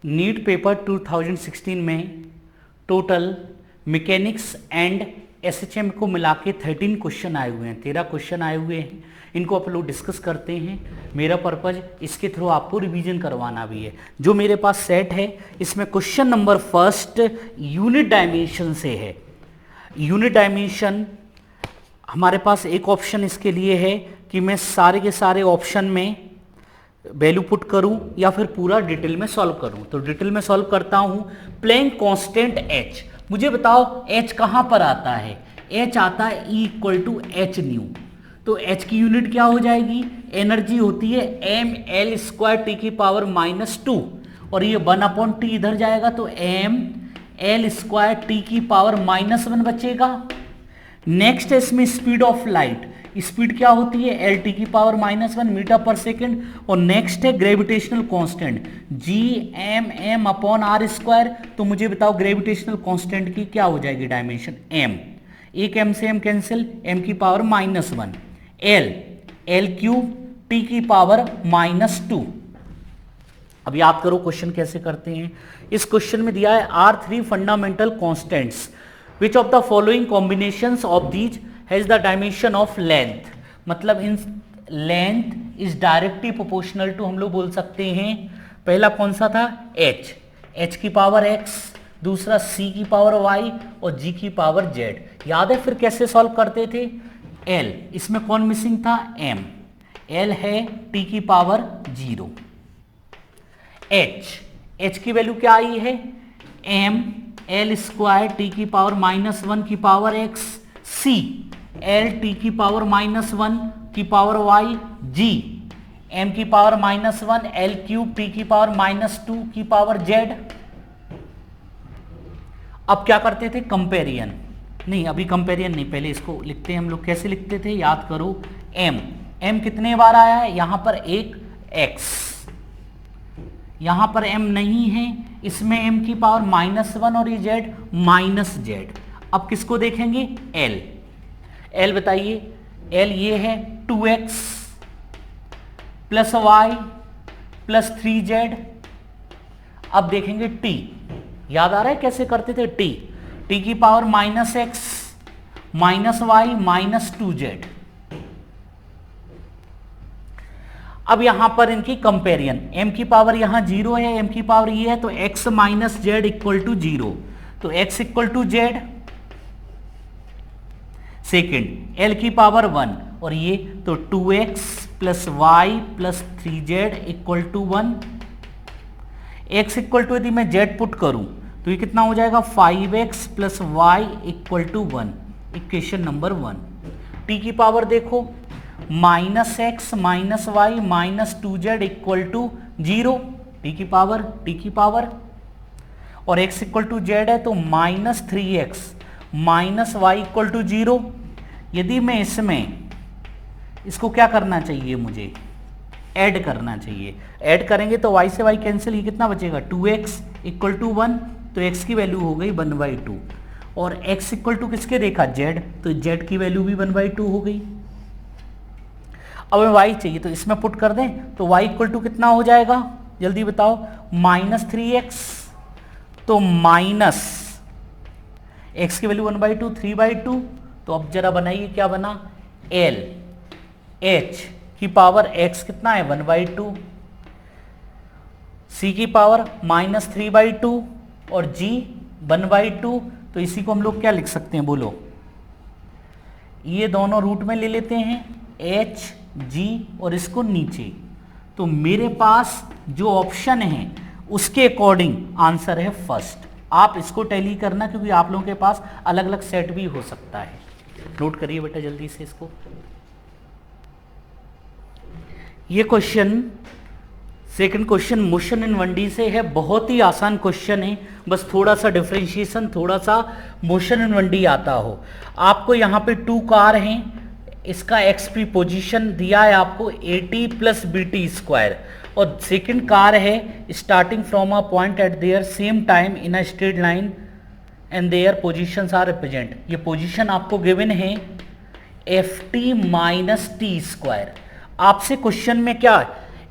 NEET paper 2016 में total mechanics and SHM को मिला के 13 क्वेश्चन आए हुए हैं, 13 क्वेश्चन आए हुए हैं। इनको आप लोग डिस्कस करते हैं। मेरा पर्पज इसके थ्रू आपको रिवीजन करवाना भी है। जो मेरे पास सेट है इसमें question number first unit dimension से है। यूनिट डायमेंशन हमारे पास एक ऑप्शन इसके लिए है कि मैं सारे के सारे ऑप्शन में वैल्यू पुट करूं या फिर पूरा डिटेल में सॉल्व करूं। तो डिटेल में सॉल्व करता हूं। प्लेइंग कांस्टेंट h, मुझे बताओ h कहां पर आता है। h आता है E equal to H nu. तो h की यूनिट क्या हो जाएगी, एनर्जी होती है एम एल स्क्वायर टी की पावर -2 और ये 1/t इधर जाएगा तो एम एल स्क्वायर टी की पावर -1 बचेगा। नेक्स्ट है इसमें स्पीड ऑफ लाइट, स्पीड क्या होती है एल टी की पावर -1 मीटर पर सेकेंड। और नेक्स्ट है gravitational constant G M M upon R square. तो मुझे बताओ ग्रेविटेशनल कांस्टेंट की क्या हो जाएगी डायमेंशन एम, एक एम से एम कैंसिल, एम की power -1, L L cube T की पावर -2। अब याद करो क्वेश्चन कैसे करते हैं। इस क्वेश्चन में दिया है are 3 fundamental constants, which of the following combinations of these has the dimension of length. मतलब इन length is directly proportional to, हम लोग बोल सकते हैं पहला कौन सा था h, h की पावर x, दूसरा c की पावर y और g की पावर z। याद है फिर कैसे सॉल्व करते थे। l, इसमें कौन मिसिंग था m, l है t की पावर 0, h की वैल्यू क्या आई है m एल स्क्वायर टी की पावर -1 की power x, c L T की पावर -1 की पावर y, g m की पावर -1 एल क्यूब टी की पावर -2 की पावर z। अब क्या करते थे कंपेरियन, नहीं अभी कंपेरियन नहीं, पहले इसको लिखते हैं हम लोग। कैसे लिखते थे याद करो, m कितने बार आया है यहाँ पर एक x, यहां पर m नहीं है, इसमें m की पावर -1 और ये z -z। अब किसको देखेंगे l बताइए, l ये है 2x plus y plus 3z। अब देखेंगे t, याद आ रहा है कैसे करते थे t की पावर -x -y -2z। अब यहां पर इनकी कंपेरियन, m की पावर यहां 0 है, m की पावर ये है तो x -z इक्वल टू 0, तो x equal to z। Second l की पावर 1 और ये तो 2x plus Y plus 3z equal to 1। x equal to यदि मैं z पुट करूं तो ये कितना हो जाएगा 5x plus Y equal to 1, equation number 1। t की पावर देखो -x -y -2z equal to 0, t की पावर और x इक्वल टू z है तो -3x -y इक्वल टू 0। यदि मैं इसमें इसको क्या करना चाहिए, मुझे ऐड करना चाहिए, ऐड करेंगे तो y से y कैंसिल, ये कितना बचेगा 2x इक्वल टू 1, तो x की वैल्यू हो गई 1/2 और x इक्वल टू किसके देखा z, तो z की वैल्यू भी 1/2 हो गई। अब हमें y चाहिए तो इसमें पुट कर दें तो y इक्वल टू कितना हो जाएगा जल्दी बताओ, -3x तो माइनस x की वैल्यू 1/2 3/2। तो अब जरा बनाइए क्या बना, l h की पावर x कितना है 1/2, c की पावर -3/2 और g 1/2। तो इसी को हम लोग क्या लिख सकते हैं बोलो, ये दोनों रूट में ले लेते हैं h g और इसको नीचे। तो मेरे पास जो ऑप्शन है उसके अकॉर्डिंग आंसर है फर्स्ट। आप इसको टैली करना क्योंकि आप लोगों के पास अलग अलग सेट भी हो सकता है। नोट करिए बेटा जल्दी से इसको। ये question second question motion in 1D से है, बहुत ही आसान क्वेश्चन है, बस थोड़ा सा डिफरेंशिएशन थोड़ा सा मोशन इन 1D आता हो। आपको यहाँ पे 2 कार हैं, इसका एक्सपी पोजीशन दिया है आपको AT प्लस BT स्क्वायर और सेकंड कार है starting from a point at their same time in a straight line and their positions are represent. ये पोजीशन आपको गिवन है FT माइनस टी स्क्वायर। आपसे question में क्या,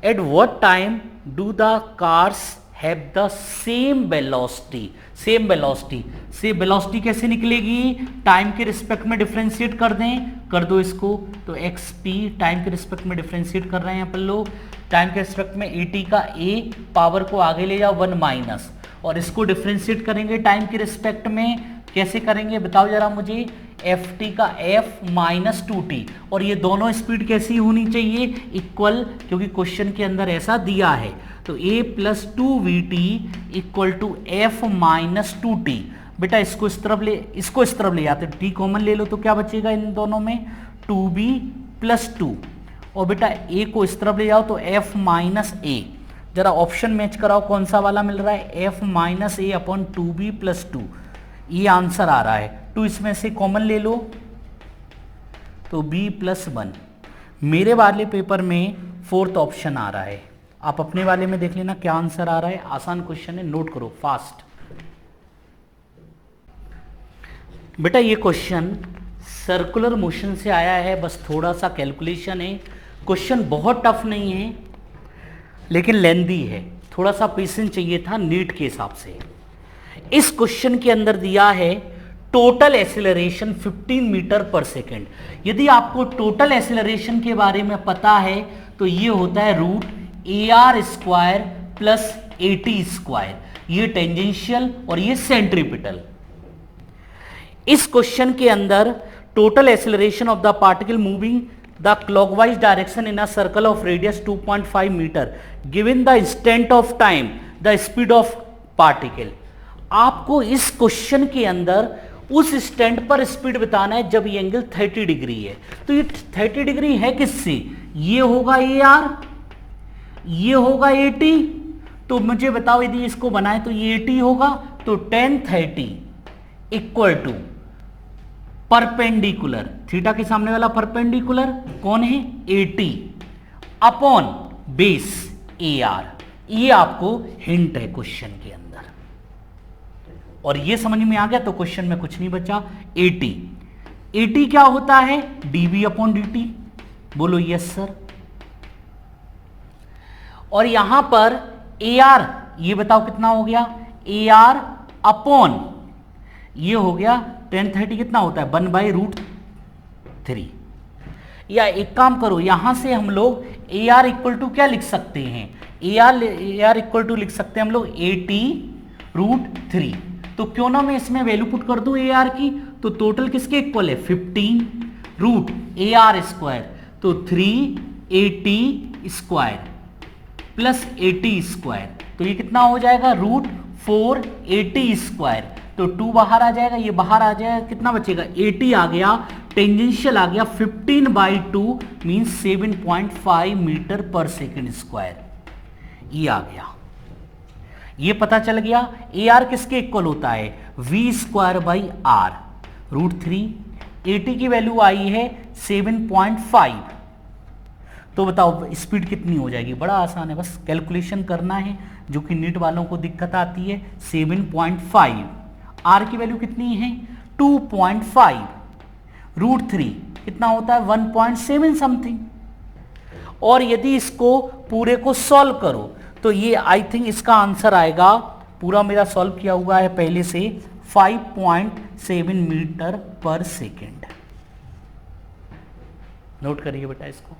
at what time do the cars have the same velocity. Same velocity से velocity कैसे निकलेगी, time के रिस्पेक्ट में डिफरेंशिएट कर दें, कर दो इसको, तो एक्सपी टाइम के रिस्पेक्ट में डिफरेंशिएट कर रहे हैं अपन लोग, टाइम के रिस्पेक्ट में ए टी का ए पावर को आगे ले जाओ 1 माइनस, और इसको डिफरेंशिएट करेंगे टाइम के रिस्पेक्ट में, कैसे करेंगे बताओ जरा मुझे, एफ टी का एफ माइनस 2t, और ये दोनों स्पीड कैसी होनी चाहिए, इक्वल, क्योंकि क्वेश्चन के अंदर ऐसा दिया है। तो a plus 2vt equal to F minus 2t। बेटा इसको इस तरफ ले, इसको इस तरफ ले आते, t कॉमन ले लो तो क्या बचेगा इन दोनों में, 2b प्लस 2, और बेटा a को इस तरफ ले जाओ तो f माइनस a। जरा ऑप्शन मैच कराओ कौन सा वाला मिल रहा है, f minus a upon 2b plus 2, ये आंसर आ रहा है। 2 इसमें से कॉमन ले लो तो b प्लस 1। मेरे वाले पेपर में 4th ऑप्शन आ रहा है, आप अपने वाले में देख लेना क्या आंसर आ रहा है। आसान क्वेश्चन है, नोट करो फास्ट। बेटा ये क्वेश्चन सर्कुलर मोशन से आया है, बस थोड़ा सा कैलकुलेशन है, क्वेश्चन बहुत टफ नहीं है लेकिन लेंदी है, थोड़ा सा पेशेंस चाहिए था नीट के हिसाब से। इस क्वेश्चन के अंदर दिया है टोटल एक्सेलरेशन 15 मीटर पर सेकेंड। यदि आपको टोटल एक्सेलरेशन के बारे में पता है तो ये होता है root AR square plus AT square, ये टेंजेंशियल और ये सेंट्रीपिटल। इस क्वेश्चन के अंदर total acceleration of the particle moving the clockwise direction in a circle of radius 2.5 metre given the instant of time the speed of particle. आपको इस question के अंदर उस स्टैंड पर स्पीड बताना है जब ये एंगल 30 डिग्री है। तो ये 30 डिग्री है किससे, ये होगा AR, ये होगा AT, तो मुझे बताओ यदि इसको बनाए तो ये AT होगा, तो tan 30 equal to perpendicular, theta के सामने वाला परपेंडिकुलर कौन है, AT अपॉन बेस AR। ये आपको हिंट है क्वेश्चन के अंदर, और ये समझ में आ गया तो क्वेश्चन में कुछ नहीं बचा। AT क्या होता है, dv अपॉन dt, बोलो यस सर। और यहां पर AR ये बताओ कितना हो गया, AR अपॉन ये हो गया tan 30 कितना होता है 1/√3। या एक काम करो, यहां से हम लोग AR इक्वल टू क्या लिख सकते हैं, AR इक्वल टू लिख सकते हैं हम लोग AT√3। तो क्यों ना मैं इसमें वैल्यू पुट कर दूं AR की, तो टोटल किसके इक्वल है 15 रूट AR स्क्वायर, तो 3AT square plus AT square, तो ये कितना हो जाएगा √4AT स्क्वायर। तो 2 बाहर आ जाएगा, ये बाहर आ जाएगा, कितना बचेगा AT आ गया, टेंजेंशियल आ गया 15/2 मीन्स 7.5 मीटर पर सेकेंड स्क्वायर, ये आ गया। ये पता चल गया AR किसके इक्वल होता है, v²/r √3। AT की वैल्यू आई है 7.5, तो बताओ स्पीड कितनी हो जाएगी, बड़ा आसान है, बस कैलकुलेशन करना है, जो कि नीट वालों को दिक्कत आती है। 7.5, R की वैल्यू कितनी है 2.5, √3 कितना होता है 1.7 समथिंग। और यदि इसको पूरे को सॉल्व करो तो ये आई थिंक इसका आंसर आएगा, पूरा मेरा सॉल्व किया हुआ है पहले से, 5.7 मीटर पर सेकेंड। नोट करिए बेटा इसको।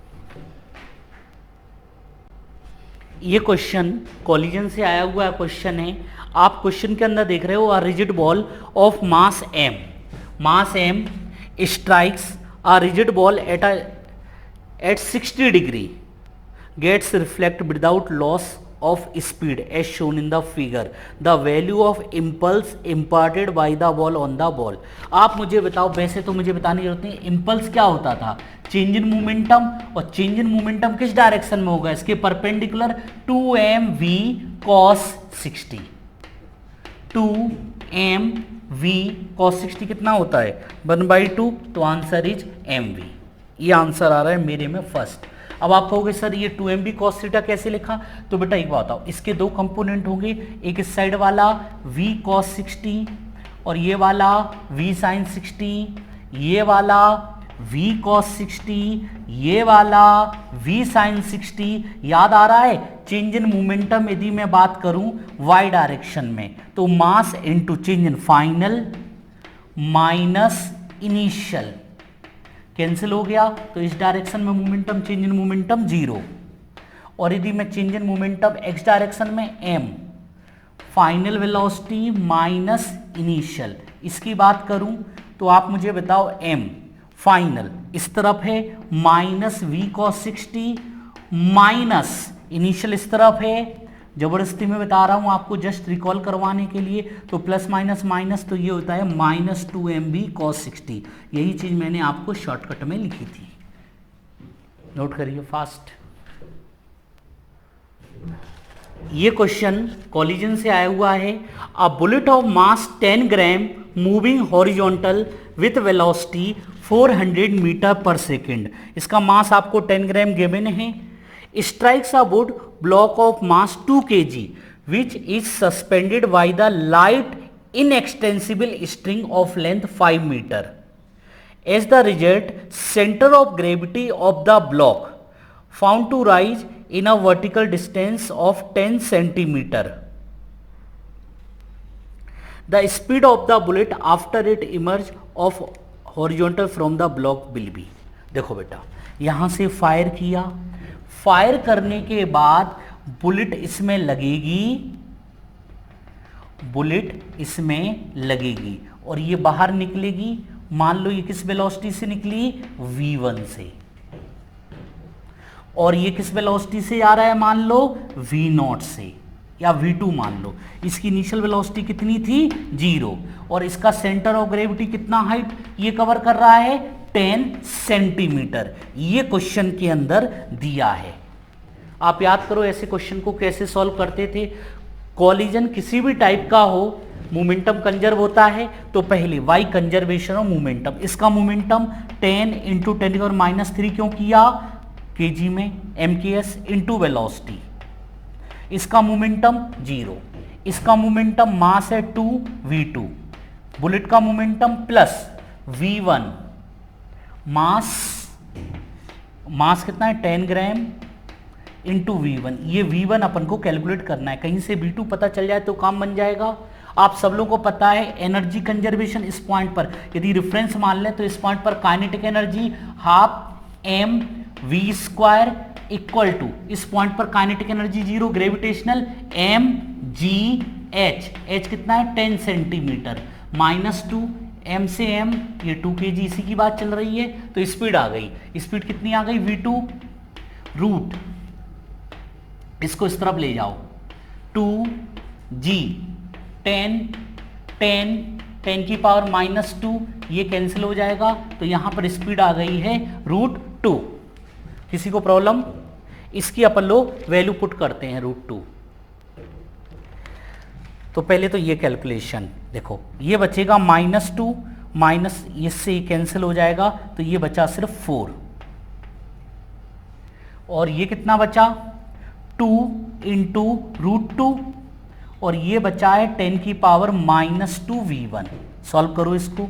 ये क्वेश्चन कॉलिजन से आया हुआ क्वेश्चन है। आप क्वेश्चन के अंदर देख रहे हो, a rigid ball of mass m strikes a rigid ball at 60 degree gets reflect without loss of speed as shown in the figure. The value of impulse imparted by the ball on the ball. आप मुझे बताओ, वैसे तो मुझे बताने की जरूरत नहीं, इम्पल्स क्या होता था, चेंज इन मोमेंटम, और चेंज इन मोमेंटम किस डायरेक्शन में होगा, इसके perpendicular 2mv cos 60, 2mv cos 60 कितना होता है 1/2, तो आंसर इज mv। ये आंसर आ रहा है मेरे में फर्स्ट। अब आप कहोगे सर ये 2mv cos थीटा कैसे लिखा, तो बेटा एक बात बताओ, इसके दो कंपोनेंट होंगे, एक इस साइड वाला v cos 60 और ये वाला v sin 60, ये वाला v cos 60, ये वाला v sin 60। याद आ रहा है? चेंज इन मोमेंटम यदि मैं बात करूं y डायरेक्शन में तो mass into change in final minus initial cancel हो गया, तो इस डायरेक्शन में मोमेंटम चेंज इन मोमेंटम 0। और यदि मैं change in momentum x direction में m final velocity minus initial, इसकी बात करूं तो आप मुझे बताओ m फाइनल इस तरफ है minus V cos 60 minus initial इस तरफ है। जबरदस्ती में बता रहा हूं आपको जस्ट रिकॉल करवाने के लिए, तो प्लस माइनस माइनस तो ये होता है माइनस 2mv cos 60। यही चीज मैंने आपको शॉर्टकट में लिखी थी, नोट करिए फास्ट। ये क्वेश्चन कॉलिजन से आया हुआ है। A bullet of mass 10 gram moving horizontal with velocity 400 metre पर सेकेंड। इसका मास आपको 10 ग्राम गिवन है। Strikes a wood block of mass 2 kg which is suspended by the light inextensible string of length 5 metre. As the result centre of gravity of the block found to rise in a vertical distance of 10 centimeter. The speed of the bullet after it emerge of horizontal from the block will be। देखो बेटा, यहां से fire किया, fire करने के बाद bullet इसमें लगेगी, बुलेट इसमें लगेगी और ये बाहर निकलेगी। मान लो ये किस वेलोसिटी से निकली? v1 से। और ये किस वेलोसिटी से आ रहा है? मान लो v0 से या v2 मान लो। इसकी इनिशियल वेलोसिटी कितनी थी? 0। और इसका सेंटर ऑफ ग्रेविटी कितना हाइट ये कवर कर रहा है? 10 सेंटीमीटर। ये क्वेश्चन के अंदर दिया है। आप याद करो ऐसे क्वेश्चन को कैसे सॉल्व करते थे। कॉलिजन किसी भी टाइप का हो, मोमेंटम कंजर्व होता है तो पहले y कंजर्वेशन ऑफ मोमेंटम। इसका मोमेंटम 10 इंटू 10⁻³ क्यों किया? kg में mks इंटू वेलोसिटी। इसका मोमेंटम 0, इसका मोमेंटम मास है 2v2, बुलेट का मोमेंटम प्लस v1, मास कितना है? 10 ग्राम इंटू v1। ये v1 अपन को कैलकुलेट करना है, कहीं से v2 पता चल जाए तो काम बन जाएगा। आप सब लोगों को पता है एनर्जी कंजर्वेशन इस पॉइंट पर, यदि रेफरेंस मान लें तो इस पॉइंट पर kinetic energy half m v square equal to, इस पॉइंट पर kinetic energy 0, gravitational m g h, h कितना है? 10 सेंटीमीटर माइनस 2 m से m, ये 2 kg, इसी की बात चल रही है। तो स्पीड आ गई, स्पीड कितनी आ गई? v2 रूट, इसको इस तरफ ले जाओ 2g 10 की पावर -2, ये कैंसिल हो जाएगा। तो यहां पर स्पीड आ गई है √2। किसी को प्रॉब्लम? इसकी अपन लोग वैल्यू पुट करते हैं √2। तो पहले तो ये कैलकुलेशन देखो, ये बचेगा -2 माइनस इससे कैंसिल हो जाएगा, तो ये बचा सिर्फ 4। और ये कितना बचा? 2 इंटू √2 और ये बचा है 10 की पावर -2v1। सॉल्व करो इसको,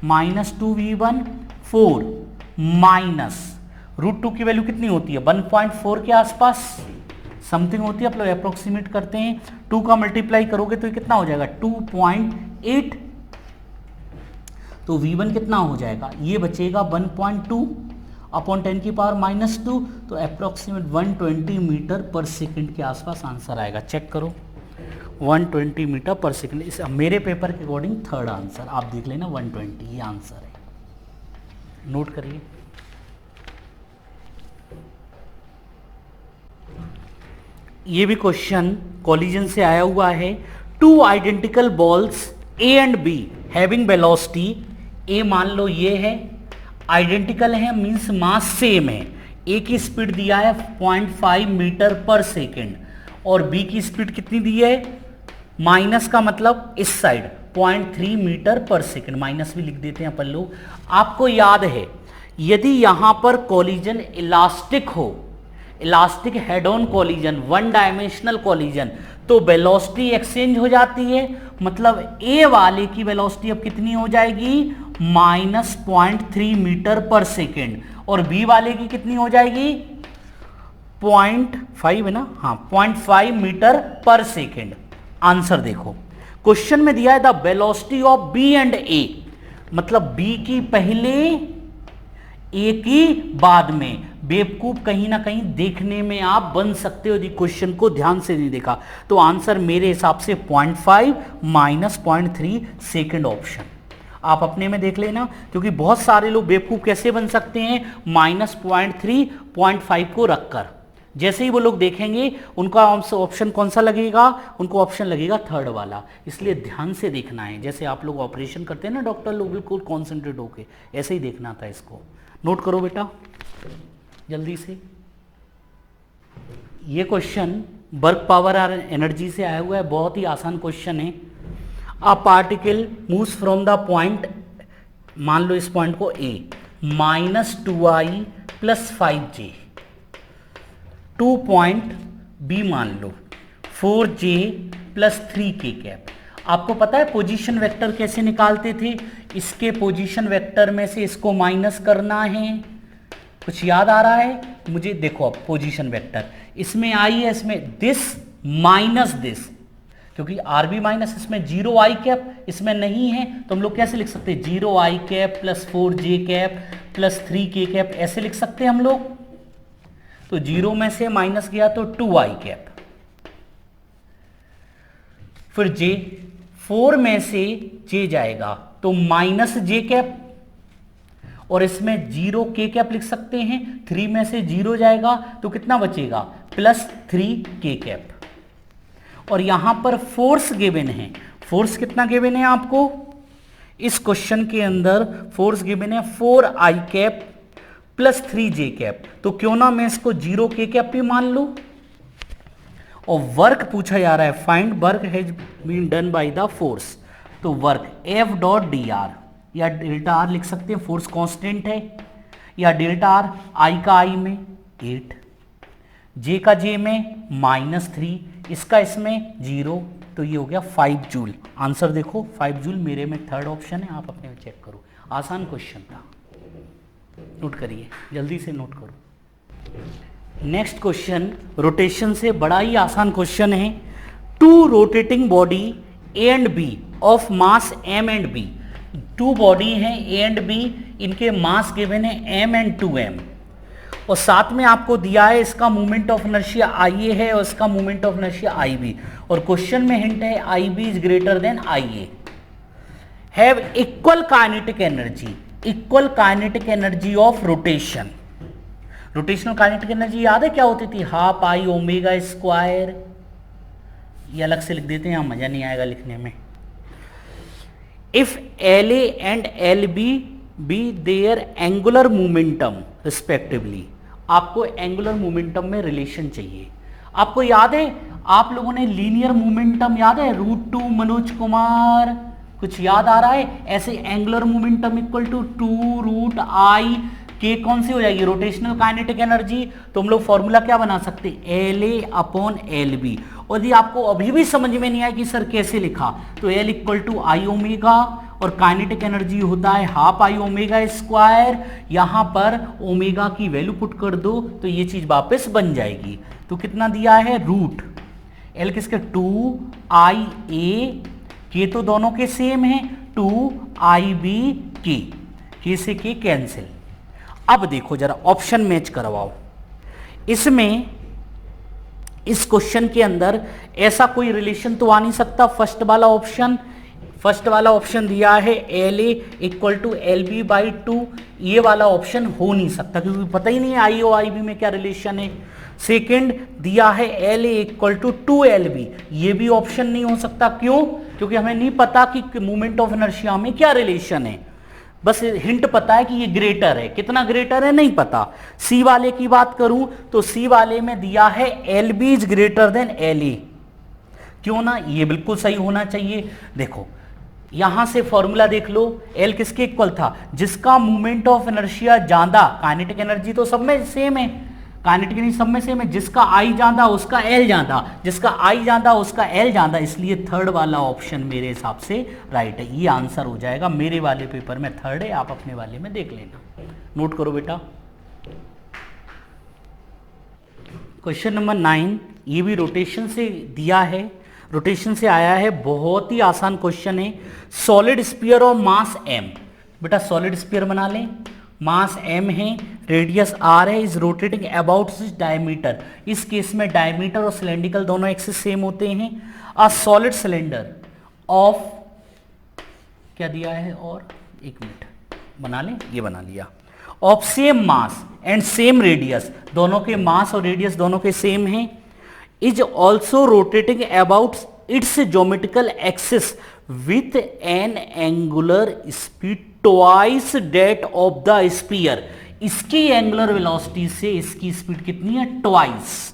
-2v1 4 माइनस √2 की वैल्यू कितनी होती है? 1.4 के आसपास समथिंग होती है। आप लोग अप्रोक्सीमेट करते हैं, 2 का मल्टीप्लाई करोगे तो ये कितना हो जाएगा? 2.8। तो v1 कितना हो जाएगा? ये बचेगा 1.2 अपॉन 10 की पावर -2, तो अप्रोक्सीमेट 120 मीटर पर सेकंड के आसपास आंसर आएगा। चेक करो, 120 मीटर पर सेकंड। इस मेरे पेपर के अकॉर्डिंग थर्ड आंसर आप देख लेना, 120 ये आंसर है, नोट करिए। ये भी क्वेश्चन कॉलिजन से आया हुआ है। 2 identical balls A and B having velocity, A मान लो ये है, आइडेंटिकल है मींस मास सेम है। A की स्पीड दिया है 0.5 मीटर पर सेकेंड और B की स्पीड कितनी दी है? माइनस का मतलब इस साइड 0.3 मीटर पर सेकेंड, माइनस भी लिख देते हैं अपन लोग। आपको याद है यदि यहां पर कॉलिजन इलास्टिक हो, elastic head on collision, one dimensional collision, तो वेलोसिटी एक्सचेंज हो जाती है, मतलब ए वाले की वेलोसिटी अब कितनी हो जाएगी, -0.3 मीटर पर सेकेंड, और बी वाले की कितनी हो जाएगी, 0.5 है ना, हाँ 0.5 मीटर पर सेकेंड। आंसर देखो, क्वेश्चन में दिया है the velocity of B and A, मतलब बी की पहले ए की बाद में। बेवकूफ कहीं ना कहीं देखने में आप बन सकते हो यदि क्वेश्चन को ध्यान से नहीं देखा। तो आंसर मेरे हिसाब से 0.5 माइनस 0.3 सेकेंड ऑप्शन। आप अपने में देख लेना, क्योंकि बहुत सारे लोग बेवकूफ कैसे बन सकते हैं, -0.3 0.5 को रखकर। जैसे ही वो लोग देखेंगे उनका ऑप्शन कौन सा लगेगा, उनको ऑप्शन लगेगा थर्ड वाला। इसलिए ध्यान से देखना है, जैसे आप लोग ऑपरेशन करते हैं ना डॉक्टर लोग, बिल्कुल कॉन्सेंट्रेट होके ऐसे ही देखना था। इसको नोट करो बेटा जल्दी से। ये क्वेश्चन वर्क पावर और एनर्जी से आया हुआ है, बहुत ही आसान क्वेश्चन है। A particle moves from the point, मान लो इस पॉइंट को A, -2i + 5j, 2 point B मान लो 4j + 3k कैप। आपको पता है पोजीशन वेक्टर कैसे निकालते थे, इसके पोजीशन वेक्टर में से इसको माइनस करना है। कुछ याद आ रहा है मुझे? देखो अब पोजीशन वेक्टर इसमें आई है, इसमें दिस माइनस दिस, क्योंकि आर बी माइनस इसमें 0i कैप इसमें नहीं है, तो हम लोग कैसे लिख सकते हैं, 0i cap + 4j cap + 3k cap, ऐसे लिख सकते हैं हम लोग। तो 0 में से माइनस गया तो 2i कैप, फिर j, 4 में से j जाएगा तो -j कैप, और इसमें 0k कैप लिख सकते हैं। 3 में से 0 जाएगा तो कितना बचेगा, +3k कैप। और यहां पर फोर्स गिवन है, फोर्स कितना गिवन है आपको इस क्वेश्चन के अंदर, फोर्स गिवन है 4i कैप + 3j कैप। तो क्यों ना मैं इसको 0k कैप भी मान लूं। और वर्क पूछा जा रहा है, find work has been done by the force, तो वर्क F.dr या ΔR लिख सकते हैं, फोर्स कांस्टेंट है, या ΔR I का I में 8, J का J में -3, इसका इसमें 0, तो ये हो गया 5 जूल। आंसर देखो 5 जूल मेरे में थर्ड ऑप्शन है, आप अपने में चेक करो। आसान क्वेश्चन था, नोट करिए जल्दी से नोट करो। नेक्स्ट क्वेश्चन रोटेशन से बड़ा ही आसान क्वेश्चन है। 2 rotating body A and B of mass M and B, 2 body हैं A एंड B, इनके मास गिवन है m एंड 2m, और साथ में आपको दिया है इसका मोमेंट ऑफ इनर्शिया IA है और इसका मोमेंट ऑफ इनर्शिया IB, और क्वेश्चन में हिंट है IB is greater then IA। Have equal kinetic energy, equal kinetic energy of rotation. Rotational kinetic energy याद है क्या होती थी, 12 π² ये अलग से लिख देते हैं, यहाँ मजा नहीं आएगा लिखने में। If LA and LB be their angular momentum respectively, आपको एंगुलर मोमेंटम में रिलेशन चाहिए। आपको याद है आप लोगों ने लीनियर मोमेंटम याद है, √2 मनोज कुमार, कुछ याद आ रहा है? ऐसे angular momentum equal to 2√I के कौन सी हो जाएगी, रोटेशनल काइनेटिक एनर्जी। तो हम लोग फॉर्मूला क्या बना सकते हैं, LA/LB। और यदि आपको अभी भी समझ में नहीं आया कि सर कैसे लिखा, तो L = I और काइनेटिक एनर्जी होता है 12π²। यहां पर ओमेगा की वैल्यू पुट कर दो तो ये चीज वापस बन जाएगी। तो कितना दिया है, √L किसके 2IA, के तो दोनों के सेम है, 2IB के से के कैंसिल। अब देखो जरा ऑप्शन मैच करवाओ। इसमें इस क्वेश्चन के अंदर ऐसा कोई रिलेशन तो आ नहीं सकता। फर्स्ट वाला ऑप्शन दिया है LA = LB/2, ये वाला ऑप्शन हो नहीं सकता क्योंकि पता ही नहीं है I और IB में क्या रिलेशन है। सेकंड दिया है LA = 2LB, ये भी ऑप्शन नहीं हो सकता। क्यों? क्योंकि हमें नहीं पता कि मोमेंट ऑफ इनर्शिया में क्या रिलेशन है, बस हिंट पता है कि ये ग्रेटर है, कितना ग्रेटर है नहीं पता। सी वाले की बात करूं तो सी वाले में दिया है LB is greater then LA, क्यों ना, ये बिल्कुल सही होना चाहिए। देखो यहां से फॉर्मूला देख लो, L किसके इक्वल था, जिसका मोमेंट ऑफ इनर्शिया ज्यादा, काइनेटिक एनर्जी तो सब में सेम है, काइनेटिक एनर्जी सब में सेम है, जिसका आई ज्यादा उसका एल ज्यादा, जिसका आई ज्यादा उसका एल ज्यादा, इसलिए थर्ड वाला ऑप्शन मेरे हिसाब से राइट है। ये आंसर हो जाएगा, मेरे वाले पेपर में थर्ड है, आप अपने वाले में देख लेना। नोट करो बेटा। क्वेश्चन नंबर 9, ये भी रोटेशन से दिया है, रोटेशन से आया है, बहुत ही आसान क्वेश्चन है। सॉलिड स्फीयर और मास m, बेटा सॉलिड स्फीयर बना लें, मास m है, रेडियस r है, इज रोटेटिंग अबाउट इस डायमीटर, इस केस में डायमीटर और सिलेंड्रिकल दोनों एक्सिस सेम होते हैं। अ सॉलिड सिलेंडर ऑफ, क्या दिया है, और एक मिनट बना लें, ये बना लिया, of same mass and same radius, दोनों के मास और रेडियस दोनों के सेम हैं, is also rotating about it's geometrical axis with an angular speed twice that of the sphere, इसकी एंगुलर वेलोसिटी से इसकी स्पीड कितनी है, ट्वाइस।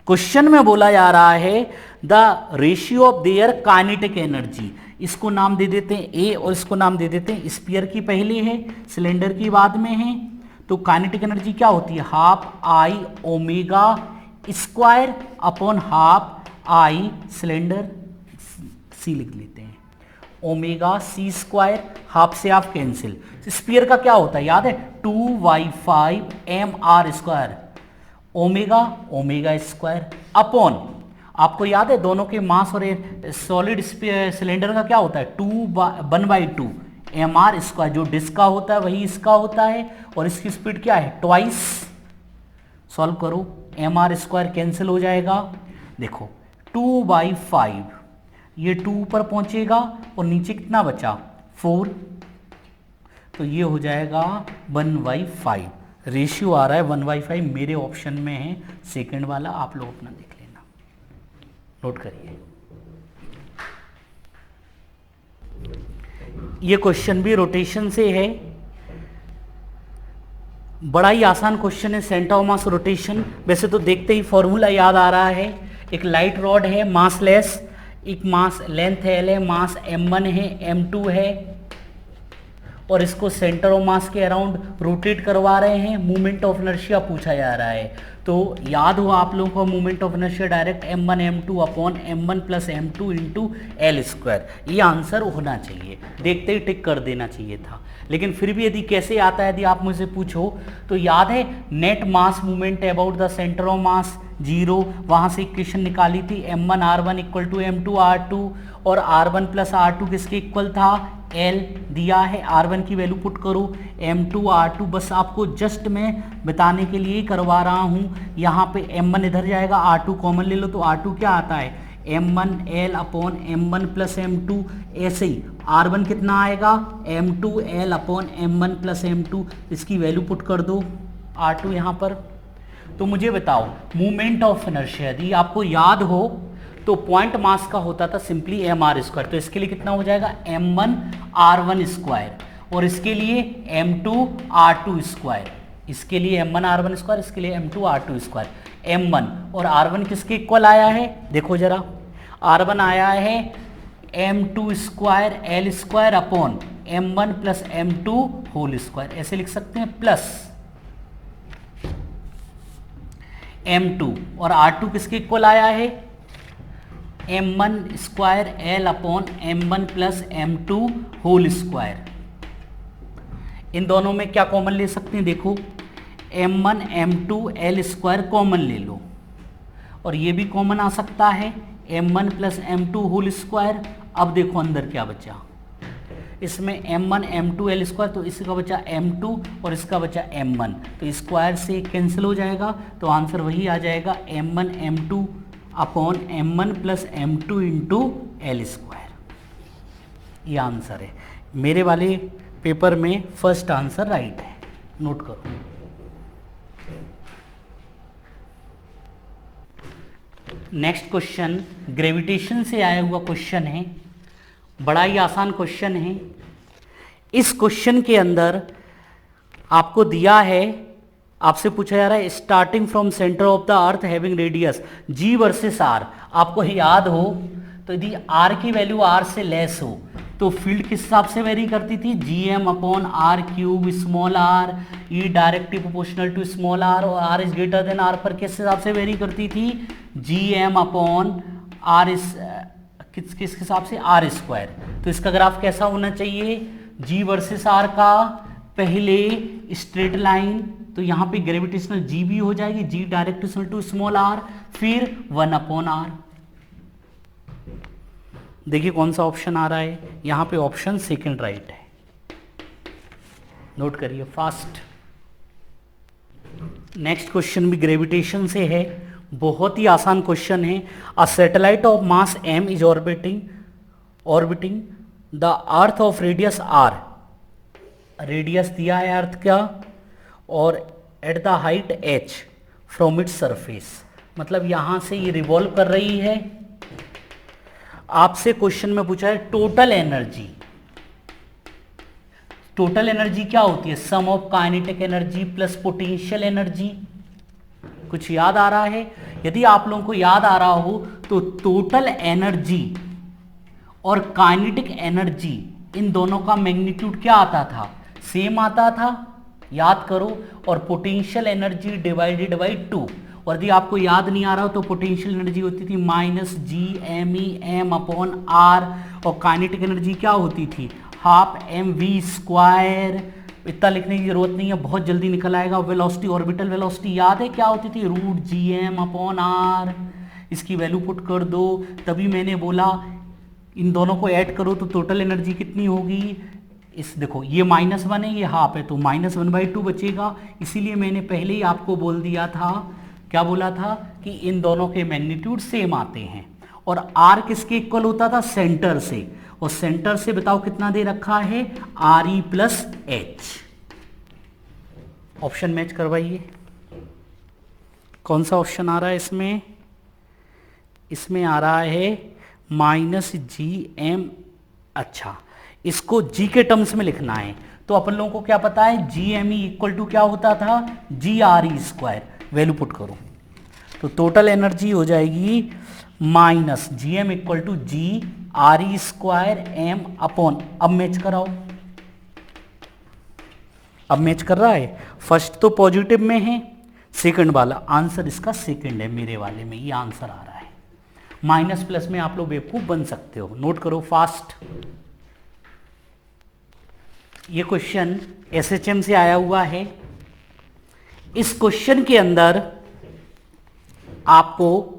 क्वेश्चन में बोला जा रहा है the ratio of their kinetic energy, इसको नाम दे देते हैं ए और इसको नाम दे देते हैं, स्फीयर की पहले है, सिलेंडर की बाद में है, तो काइनेटिक एनर्जी क्या होती है, half I omega square upon half I cylinder, C लिख लेते हैं, ओमेगा सी स्क्वायर, हाफ से हाफ कैंसिल, स्फीयर का क्या होता है याद है, 2y5 mr square, omega omega square upon, आपको याद है दोनों के मास और सॉलिड सिलेंडर का क्या होता है, 1/2 mr स्क्वायर, जो डिस्क का होता है वही इसका होता है, और इसकी स्पीड क्या है, ट्वाइस। सॉल्व करो, mr स्क्वायर कैंसिल हो जाएगा, देखो 2/5, ये 2 ऊपर पहुंचेगा और नीचे कितना बचा, 4, तो ये हो जाएगा 1/5, रेशियो आ रहा है 1/5, मेरे ऑप्शन में है सेकंड वाला, आप लोग अपना देख लेना, नोट करिए। ये क्वेश्चन भी रोटेशन से है, बड़ा ही आसान क्वेश्चन है, सेंटर ऑफ मास रोटेशन। वैसे तो देखते ही फॉर्मूला याद आ रहा है, एक लाइट रॉड है मासलेस, एक मास लेंथ एल है, मास m1 है, m2 है, और इसको सेंटर ऑफ मास के अराउंड रोटेट करवा रहे हैं, मूवमेंट ऑफ इनर्शिया पूछा जा रहा है। तो याद हो आप लोगों को movement of inertia direct m1 m2 upon m1 plus m2 into L square, ये आंसर होना चाहिए, देखते ही टिक कर देना चाहिए था। लेकिन फिर भी यदि कैसे आता है, यदि आप मुझसे पूछो तो याद है net mass movement about the centre of mass 0, वहाँ से इक्वेशन निकाली थी m1 r1 equal to m2 r2, और r1 प्लस r2 किसके इक्वल था, L दिया है, r1 की वैल्यू पुट करो, m2 r2, बस आपको जस्ट मैं बताने के लिए करवा रहा हूँ, यहाँ पे m1 इधर जाएगा, r2 कॉमन ले लो, तो r2 क्या आता है, m1 L upon m1 plus m2, ऐसे ही r1 कितना आएगा, m2 L upon m1 plus m2, इसकी वैल्यू पुट कर दो r2 यहाँ पर। तो मुझे बताओ मूवमेंट ऑफ इनर्शिया यदि आपको याद हो तो पॉइंट मास का होता था सिंपली mr स्क्वायर, तो इसके लिए कितना हो जाएगा, m1 r1 स्क्वायर, और इसके लिए m2 r2 स्क्वायर, इसके लिए m1 r1 स्क्वायर, इसके लिए m2 r2 स्क्वायर, m1 और r1 किसके इक्वल आया है, देखो जरा, r1 आया है m2 square L square upon m1 plus m2 whole square, ऐसे लिख सकते हैं, प्लस m2 और r2 किसके इक्वल आया है, m1 square L upon m1 plus m2 whole square. इन दोनों में क्या कॉमन ले सकते हैं, देखो m1 m2 L square common ले लो, और ये भी कॉमन आ सकता है m1 plus m2 whole square. अब देखो अंदर क्या बचा, इसमें m1 m2 एल स्क्वायर, तो इसका बचा m2 और इसका बचा m1, तो स्क्वायर से कैंसिल हो जाएगा, तो आंसर वही आ जाएगा m1 m2 upon m1 plus m2 into L square, ये आंसर है मेरे वाले पेपर में, फर्स्ट आंसर राइट है, नोट करो। नेक्स्ट क्वेश्चन ग्रेविटेशन से आया हुआ क्वेश्चन है, बड़ा ही आसान क्वेश्चन है। इस क्वेश्चन के अंदर आपको दिया है, आपसे पूछा जा रहा है starting from centre of the earth having radius g versus r, आपको याद हो तो यदि r की वैल्यू r से लेस हो तो फील्ड किस हिसाब से वेरी करती थी, gm upon R cube small R, E directly proportional to small R, और R is greater than R पर किस हिसाब से वेरी करती थी, gm अपॉन आर इस किस हिसाब से, आर स्क्वायर। तो इसका ग्राफ कैसा होना चाहिए, g वर्सेस r का पहले स्ट्रेट लाइन, तो यहाँ पे ग्रेविटेशनल g भी हो जाएगी, g डायरेक्टेशनल टू स्मॉल r, फिर 1 अपॉन r। देखिए कौन सा ऑप्शन आ रहा है, यहाँ पे ऑप्शन सेकंड राइट है, नोट करिए फास्ट। नेक्स्ट क्वेश्चन भी ग्रेविटेशन से है, बहुत ही आसान क्वेश्चन है। A satellite of mass m is orbiting the earth of radius r, radius दिया है अर्थ का, और at the height h from its surface, मतलब यहां से ये रिवॉल्व कर रही है। आपसे क्वेश्चन में पूछा है टोटल एनर्जी, टोटल एनर्जी क्या होती है, sum of kinetic energy plus potential energy. कुछ याद आ रहा है, यदि आप लोगों को याद आ रहा हो तो टोटल एनर्जी और काइनेटिक एनर्जी इन दोनों का मैग्नीट्यूड क्या आता था, सेम आता था, याद करो, और पोटेंशियल एनर्जी डिवाइडेड बाई 2, और यदि आपको याद नहीं आ रहा हो तो पोटेंशियल एनर्जी होती थी माइनस GME अपॉन आर, और काइनेटिक एनर्जी क्या होती थी, हाफ mv²। इतना लिखने की जरूरत नहीं है, बहुत जल्दी निकल आएगा। वेलोसिटी, ऑर्बिटल वेलोसिटी याद है क्या होती थी, √gm अपॉन आर, इसकी वैल्यू पुट कर दो, तभी मैंने बोला इन दोनों को ऐड करो तो टोटल एनर्जी कितनी होगी। इस देखो ये -1 है, ये हाफ है, तो -1/2 बचेगा। इसीलिए मैंने पहले ही आपको बोल दिया था, क्या बोला था, कि इन दोनों के मैग्नीट्यूड सेम आते हैं, और r किसके इक्वल होता था, सेंटर से, और सेंटर से बताओ कितना दे रखा है, RE plus H। Option match करवाइए, कौन सा ऑप्शन आ रहा है इसमें, इसमें आ रहा है -GM। अच्छा, इसको g के टर्म्स में लिखना है, तो अपन लोगों को क्या पता है, GME इक्वल टू क्या होता था, GRE²। वैल्यू पुट करो तो टोटल एनर्जी हो जाएगी -GM equal to GRE²m upon, अब मैच कराओ, अब मैच कर रहा है। फर्स्ट तो पॉजिटिव में है, सेकंड वाला आंसर इसका सेकंड है, मेरे वाले में ये आंसर आ रहा है। माइनस प्लस में आप लोग बेवकूफ बन सकते हो, नोट करो फास्ट। ये क्वेश्चन SHM से आया हुआ है। इस क्वेश्चन के अंदर आपको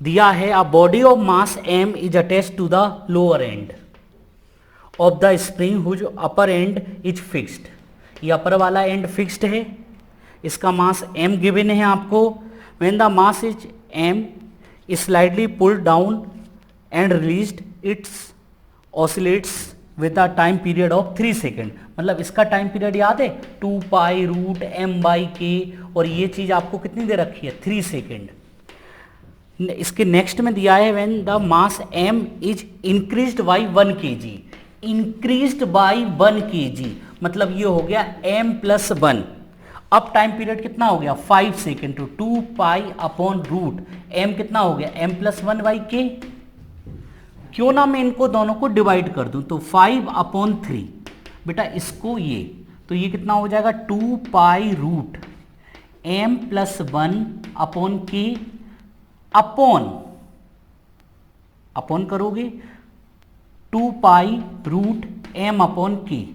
दिया है, a body of mass m is attached to the lower end of the spring whose upper end is fixed. ये अपर वाला एंड फिक्स्ड है, इसका मास m गिवन है आपको। When the mass is m slightly pulled down and released, it's oscillates with a time period of 3 second. मतलब इसका time period याद है, 2 पाई रूट m/k, और ये चीज आपको कितनी दे रखी है, 3 सेकेंड। इसके नेक्स्ट में दिया है when the mass m is increased by 1 kg, increased by 1 kg, मतलब ये हो गया m + 1। अब टाइम पीरियड कितना हो गया, 5 सेकेंड, तो 2 पाई अपॉन रूट m कितना हो गया, m + 1/k। क्यों ना मैं इनको दोनों को डिवाइड कर दूं, तो 5/3 बेटा, इसको ये, तो ये कितना हो जाएगा, 2 pi root m + 1/k upon करोगे 2 पाई रूट m/k।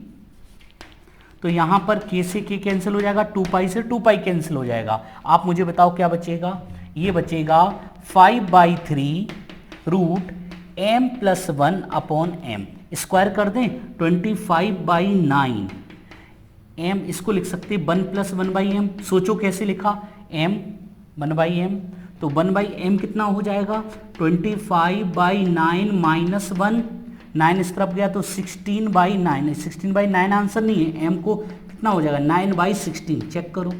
तो यहां पर k से k कैंसिल हो जाएगा, 2 पाई से 2 पाई कैंसिल हो जाएगा। आप मुझे बताओ क्या बचेगा, ये बचेगा 5/3 रूट m + 1/m, स्क्वायर कर दें 25/9। m इसको लिख सकते 1 + 1/m, सोचो कैसे लिखा, m 1/m, तो 1/m कितना हो जाएगा, 25/9 - 1, 9 इस तरफ गया तो 16/9, 16/9 आंसर नहीं है, m को कितना हो जाएगा, 9/16, चेक करो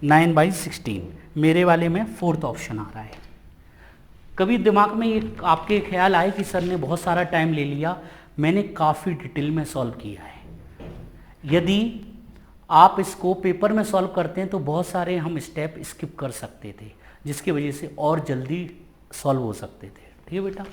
9/16। मेरे वाले में 4th ऑप्शन आ रहा है। कभी दिमाग में ये आपके ख्याल आए कि सर ने बहुत सारा टाइम ले लिया, मैंने काफ़ी डिटेल में सॉल्व किया है। यदि आप इसको पेपर में सॉल्व करते हैं तो बहुत सारे हम स्टेप स्किप कर सकते थे, जिसकी वजह से और जल्दी सॉल्व हो सकते थे। ठीक है बेटा।